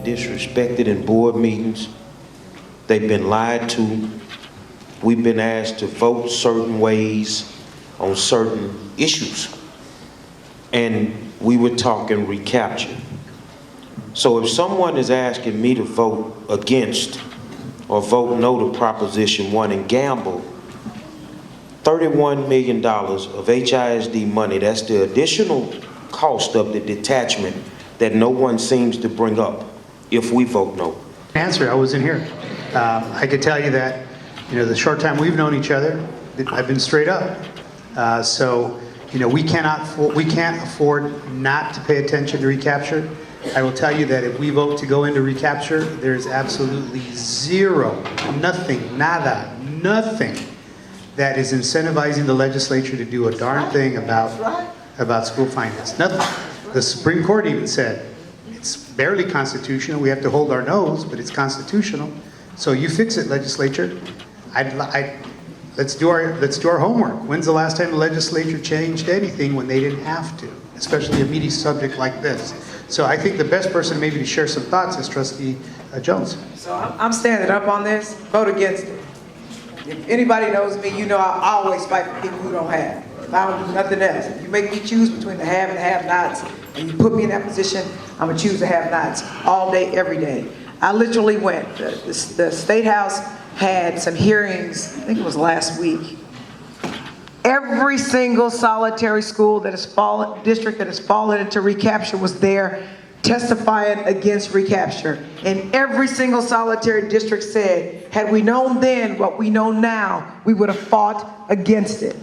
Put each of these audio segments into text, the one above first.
disrespected in board meetings. They've been lied to. We've been asked to vote certain ways on certain issues. And we were talking recapture. So if someone is asking me to vote against or vote no to Proposition 1 and gamble $31 million of HISD money, that's the additional cost of the detachment that no one seems to bring up if we vote no. Answer, I wasn't here. I could tell you that, the short time we've known each other, I've been straight up. So, we can't afford not to pay attention to recapture. I will tell you that if we vote to go into recapture, there's absolutely zero, nothing, nada, nothing that is incentivizing the legislature to do a darn thing about school finance. Nothing. The Supreme Court even said it's barely constitutional. We have to hold our nose, but it's constitutional. So you fix it, legislature. Let's do our homework. When's the last time the legislature changed anything when they didn't have to, especially a meaty subject like this? So I think the best person maybe to share some thoughts is Trustee Jones. So I'm standing up on this. Vote against it. If anybody knows me, I always fight for people who don't have. If I don't do nothing else. If you make me choose between the have and the have-nots, and you put me in that position, I'm gonna choose the have-nots all day, every day. I literally went. The State House had some hearings, I think it was last week. Every single solitary school district that has fallen into recapture was there testifying against recapture. And every single solitary district said, had we known then what we know now, we would have fought against it.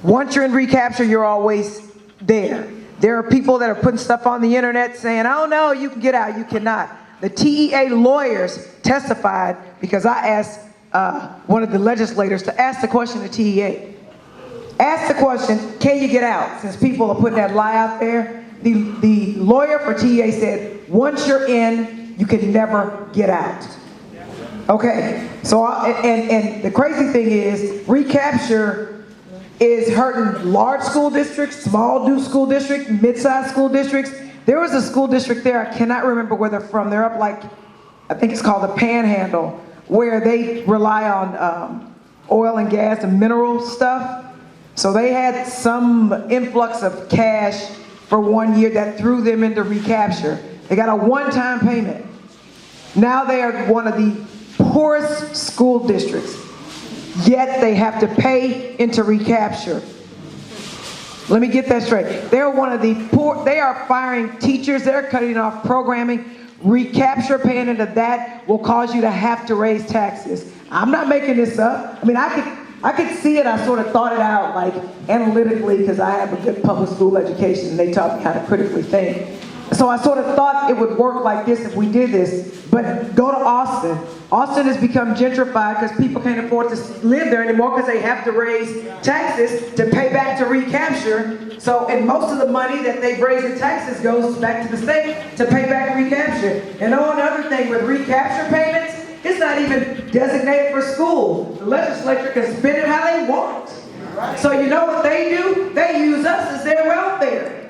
Once you're in recapture, you're always there. There are people that are putting stuff on the internet saying, oh no, you can get out, you cannot. The TEA lawyers testified because I asked one of the legislators to ask the question to TEA. Ask the question, can you get out? Since people are putting that lie out there, the lawyer for TEA said, once you're in, you can never get out. Okay, so, and the crazy thing is, recapture is hurting large school districts, small school districts, mid-sized school districts. There was a school district there, I cannot remember where they're from. They're up like, I think it's called the Panhandle, where they rely on oil and gas and mineral stuff. So they had some influx of cash for 1 year that threw them into recapture. They got a one-time payment. Now they are one of the poorest school districts, yet they have to pay into recapture. Let me get that straight. They're one of the poor, they are firing teachers, they're cutting off programming. Recapture paying into that will cause you to have to raise taxes. I'm not making this up. I mean, I could see it. I sort of thought it out, like analytically, because I have a good public school education and they taught me how to critically think. So I sort of thought it would work like this if we did this. But go to Austin. Austin has become gentrified because people can't afford to live there anymore because they have to raise taxes to pay back to recapture. So, and most of the money that they've raised in taxes goes back to the state to pay back recapture. And another thing with recapture payments, it's not even designated for school. The legislature can spend it how they want. So you know what they do? They use us as their welfare.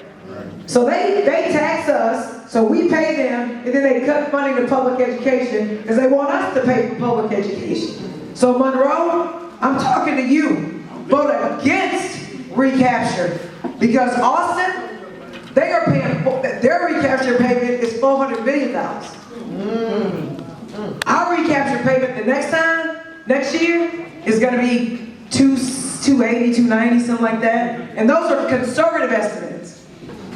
So they tax us, so we pay them, and then they cut funding to public education because they want us to pay for public education. So Monroe, I'm talking to you. Vote against recapture because Austin, they are paying, their recapture payment is $400 million. Our recapture payment the next year, is going to be 280, 290, something like that. And those are conservative estimates.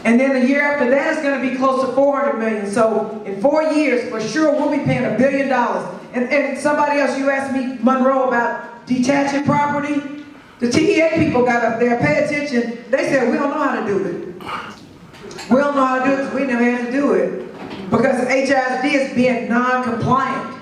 And then the year after that is going to be close to $400 million. So in 4 years, for sure, we'll be paying $1 billion. And somebody else, you asked me, Monroe, about detaching property. The TEA people got up there, pay attention. They said, we don't know how to do it. We don't know how to do it because we never had to do it. Because HISD is being non-compliant.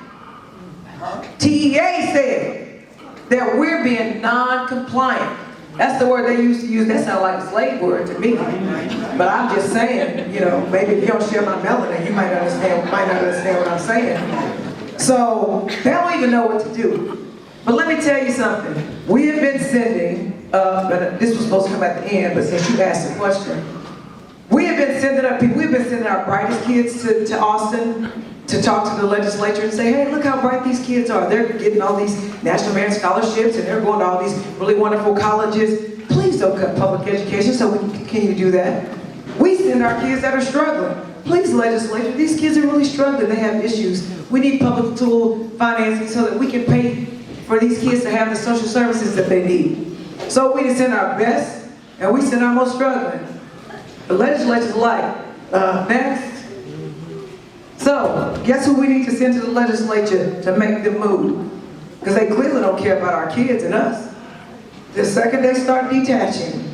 TEA said that we're being non-compliant. That's the word they used to use. That sounds like a slave word to me. But I'm just saying, maybe if you don't share my melanin, you might not understand what I'm saying. So they don't even know what to do. But let me tell you something. We have been sending, this was supposed to come at the end, but since you asked the question, We have been sending our people, we've been sending our brightest kids to Austin to talk to the legislature and say, hey, look how bright these kids are. They're getting all these National Merit Scholarships and they're going to all these really wonderful colleges. Please don't cut public education so we can continue to do that. We send our kids that are struggling. Please, legislature, these kids are really struggling. They have issues. We need public tool financing so that we can pay for these kids to have the social services that they need. So we send our best and we send our most struggling. The legislature's like, next. So, guess who we need to send to the legislature to make them move? Because they clearly don't care about our kids and us. The second they start detaching,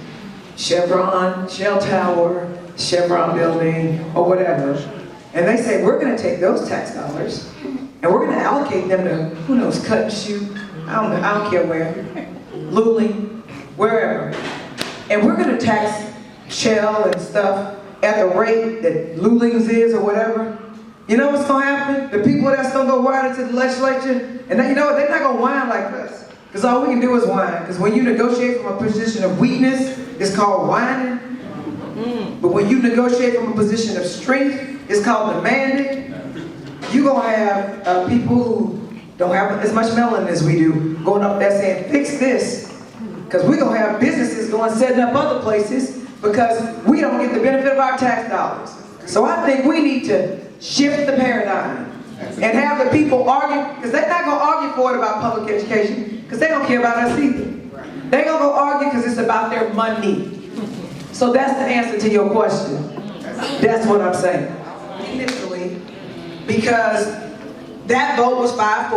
Chevron, Shell Tower, Chevron building, or whatever, and they say, we're going to take those tax dollars, and we're going to allocate them to, who knows, cut and shoot, I don't care where, Luling, wherever. And we're going to tax Shell and stuff at the rate that Luling's is or whatever. You know what's going to happen? The people that's going to go whine into the legislature, and then, you know what, they're not going to whine like us. Because all we can do is whine. Because when you negotiate from a position of weakness, it's called whining. But when you negotiate from a position of strength, it's called demanding. You're going to have people who don't have as much melanin as we do going up there saying, fix this. Because we're going to have businesses going setting up other places because we don't get the benefit of our tax dollars. So I think we need to shift the paradigm and have the people argue, because they're not going to argue for it about public education, because they don't care about us either. They're going to go argue because it's about their money. So that's the answer to your question. That's what I'm saying. Initially, because that vote was 5-4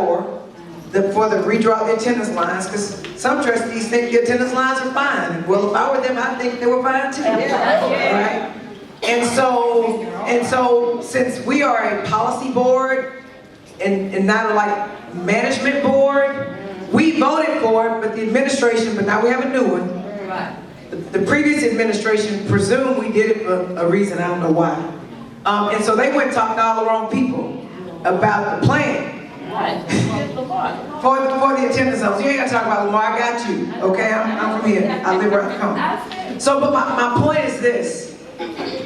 for the redraw the attendance lines, because some trustees think the attendance lines are fine. Well, if I were them, I'd think they were fine too. Right? And so since we are a policy board and not a like management board, we voted for it, but the administration, but now we have a new one. The previous administration presumed we did it for a reason, I don't know why. And so they went and talked to all the wrong people about the plan. for the attendance zones. You ain't got to talk about Lamar, I got you. Okay, I'm from here. I live around the corner. So, but my point is this.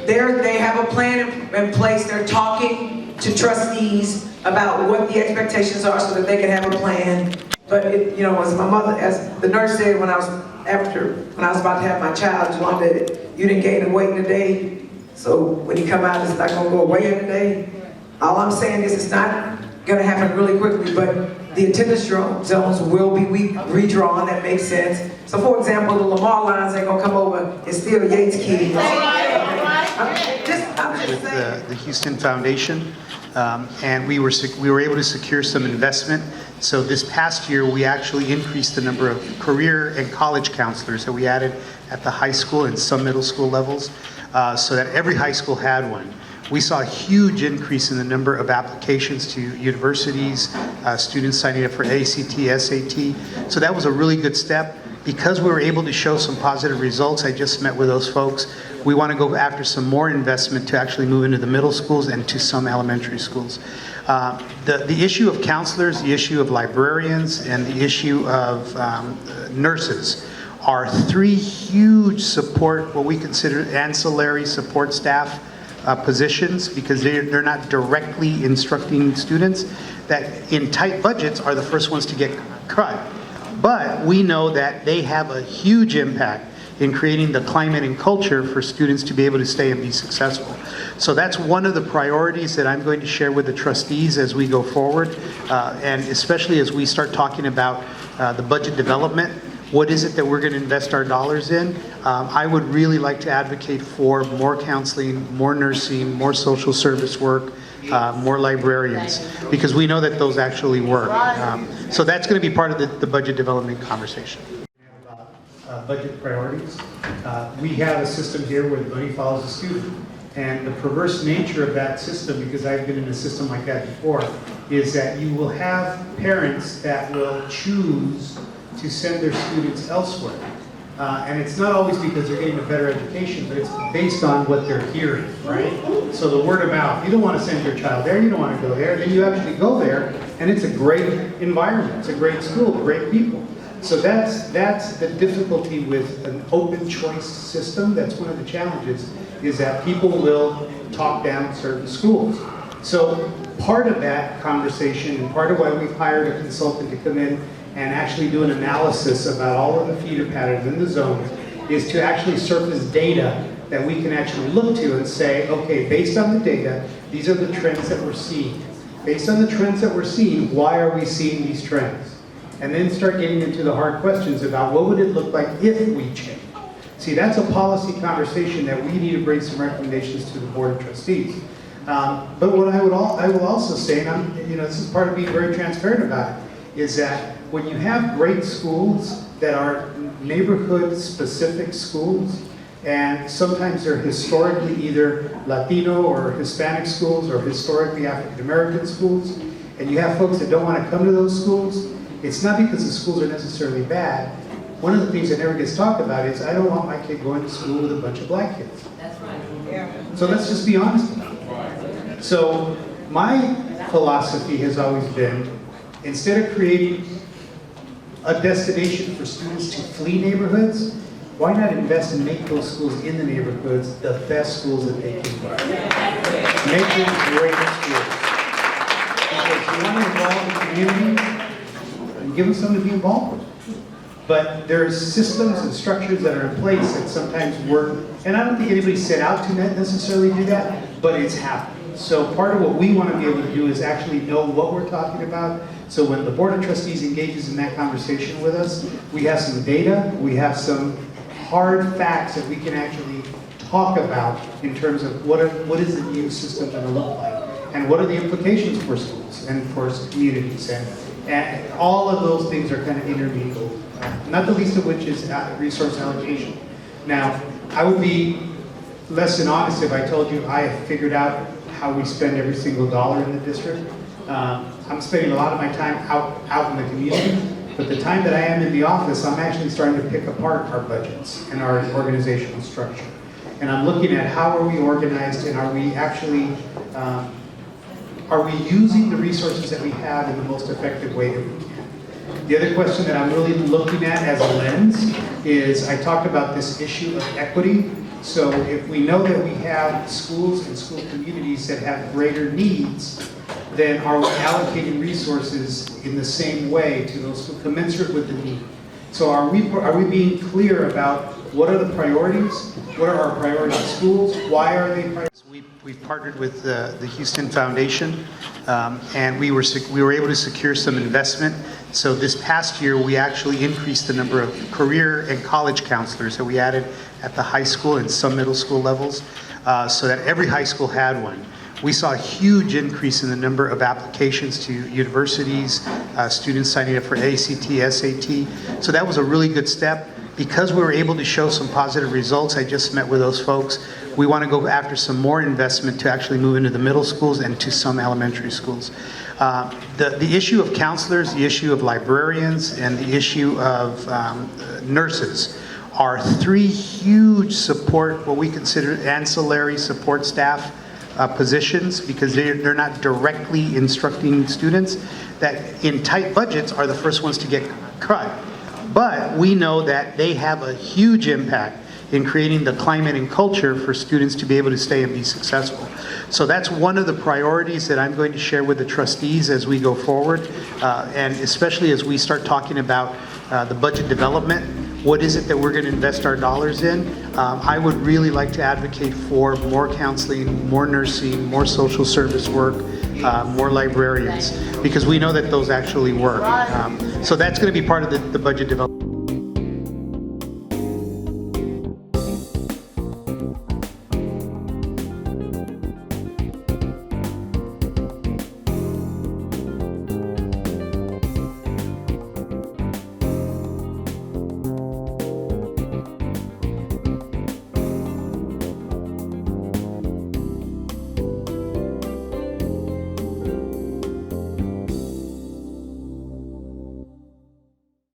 They have a plan in place. They're talking to trustees about what the expectations are so that they can have a plan. But it, you know, as my mother, as the nurse said when I was about to have my child, Jolanda, you didn't gain the weight in a day. So when you come out, it's not going to go away in a day. All I'm saying is it's not going to happen really quickly, but the attendance zones will be redrawn. That makes sense. So for example, the Lamar lines ain't going to come over. It's still Yates kids. With the Houston Foundation, and we were able to secure some investment. So this past year, we actually increased the number of career and college counselors that we added at the high school and some middle school levels, so that every high school had one. We saw a huge increase in the number of applications to universities, students signing up for ACT, SAT. So that was a really good step. Because we were able to show some positive results, I just met with those folks. We want to go after some more investment to actually move into the middle schools and to some elementary schools. The issue of counselors, the issue of librarians, and the issue of nurses are three huge support, what we consider ancillary support staff positions, because they're not directly instructing students, that in tight budgets are the first ones to get cut. But we know that they have a huge impact in creating the climate and culture for students to be able to stay and be successful. So that's one of the priorities that I'm going to share with the trustees as we go forward, and especially as we start talking about the budget development. What is it that we're going to invest our dollars in? I would really like to advocate for more counseling, more nursing, more social service work, more librarians, because we know that those actually work. So that's going to be part of the budget development conversation. Budget priorities. We have a system here where the money follows the student. And the perverse nature of that system, because I've been in a system like that before, is that you will have parents that will choose to send their students elsewhere. And it's not always because they're getting a better education, but it's based on what they're hearing, right? So the word of mouth, you don't want to send your child there, you don't want to go there, then you actually go there, and it's a great environment, it's a great school, great people. So that's the difficulty with an open choice system. That's one of the challenges, is that people will talk down certain schools. So part of that conversation, and part of why we've hired a consultant to come in and actually do an analysis about all of the feeder patterns in the zones, is to actually surface data that we can actually look to and say, okay, based on the data, these are the trends that we're seeing. Based on the trends that we're seeing, why are we seeing these trends? And then start getting into the hard questions about what would it look like if we change. See, that's a policy conversation that we need to bring some recommendations to the Board of Trustees. But what I will also say, and this is part of being very transparent about it, is that when you have great schools that are neighborhood-specific schools, and sometimes they're historically either Latino or Hispanic schools or historically African-American schools, and you have folks that don't want to come to those schools, it's not because the schools are necessarily bad. One of the things that never gets talked about is, I don't want my kid going to school with a bunch of black kids. That's right. Yeah. Mm-hmm. So let's just be honest about it. So my philosophy has always been, instead of creating a destination for students to flee neighborhoods, why not invest and make those schools in the neighborhoods the best schools that they can be? Make them great schools. Because you want to involve the community, and give them something to be involved with. But there's systems and structures that are in place that sometimes work, and I don't think anybody set out to necessarily do that, but it's happened. So part of what we want to be able to do is actually know what we're talking about. So when the Board of Trustees engages in that conversation with us, we have some data, we have some hard facts that we can actually talk about in terms of what is the new system going to look like, and what are the implications for schools and for communities, and all of those things are kind of intermingled, not the least of which is resource allocation. Now, I would be less than honest if I told you I have figured out how we spend every single dollar in the district. I'm spending a lot of my time out in the community, but the time that I am in the office, I'm actually starting to pick apart our budgets and our organizational structure. And I'm looking at how are we organized, and are we actually, are we using the resources that we have in the most effective way that we can? The other question that I'm really looking at as a lens is, I talked about this issue of equity. So if we know that we have schools and school communities that have greater needs, then are we allocating resources in the same way to those who commensurate with the need? So are we being clear about what are the priorities? What are our priority schools? Why are they priorities? We've partnered with the Houston Foundation, and we were able to secure some investment. So this past year, we actually increased the number of career and college counselors that we added at the high school and some middle school levels, so that every high school had one. We saw a huge increase in the number of applications to universities, students signing up for ACT, SAT. So that was a really good step. Because we were able to show some positive results, I just met with those folks. We want to go after some more investment to actually move into the middle schools and to some elementary schools. The issue of counselors, the issue of librarians, and the issue of nurses are three huge support, what we consider ancillary support staff positions, because they're not directly instructing students, that in tight budgets are the first ones to get cut. But we know that they have a huge impact in creating the climate and culture for students to be able to stay and be successful. So that's one of the priorities that I'm going to share with the trustees as we go forward, and especially as we start talking about the budget development. What is it that we're going to invest our dollars in? I would really like to advocate for more counseling, more nursing, more social service work, more librarians, because we know that those actually work. So that's going to be part of the budget development.